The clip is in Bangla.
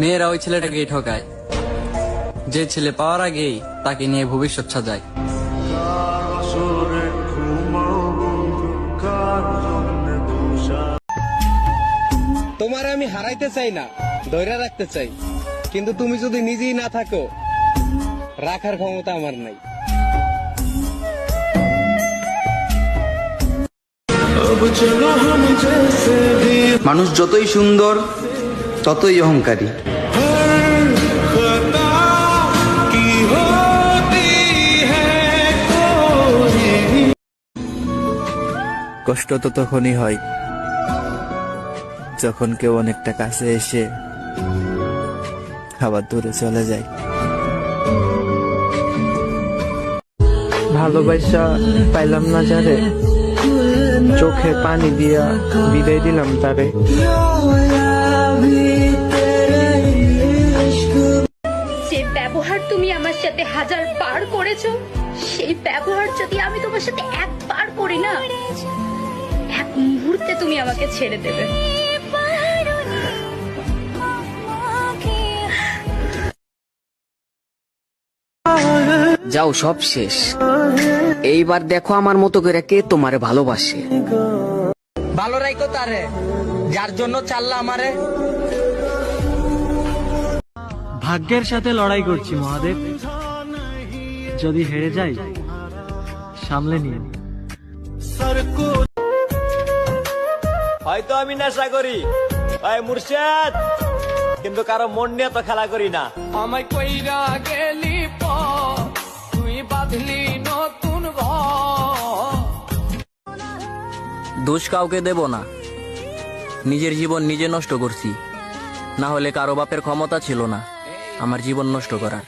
মেয়েরা ওই ছেলেটাকেই ঠকায় যে ছেলে পাওয়ার আগেই তাকে নিয়ে ভবিষ্যৎ সাজায়। তোমার আমি হারাইতে চাই না, ধৈর্য রাখতে চাই, কিন্তু তুমি যদি নিজেই না থাকো, রাখার ক্ষমতা আমার নাই। মানুষ যতই সুন্দর ততই অহংকারী। কষ্ট তো তখনই হয় যখন কেউ অনেকটা কাছে এসে আবার দূরে চলে যায়। ভালোবাসা পাইলাম না যারে, চোখে পানি দিয়া বিদায় দিলাম তারে। যে ব্যবহার তুমি আমার সাথে 1000 বার করেছো, সেই ব্যবহার যদি আমি তোমার সাথে একবার করি না, এক মুহূর্তে তুমি আমাকে ছেড়ে দেবে। যাও, সব শেষ। এইবার দেখো আমার মতো করে কে তোমারে ভালোবাসে। ভালো রাইকো তারে, যার জন্য চাল্লা আমারে। ভাগ্যের সাথে লড়াই করছি মহাদেব, যদি হেরে যাই সামলে নিয়ে। হয়তো আমি নেশা করি, ভাই মুর্শেদ, কিন্তু কারো মন নিয়ে তো খেলা করি না। আমায় কইরা গেলি পর, তুই বাঁধলি নতুন ঘর। দোষ কাউকে দেব না, নিজের জীবন নিজে নষ্ট করছি, না হলে কারো বাপের ক্ষমতা ছিল না আমার জীবন নষ্ট করার।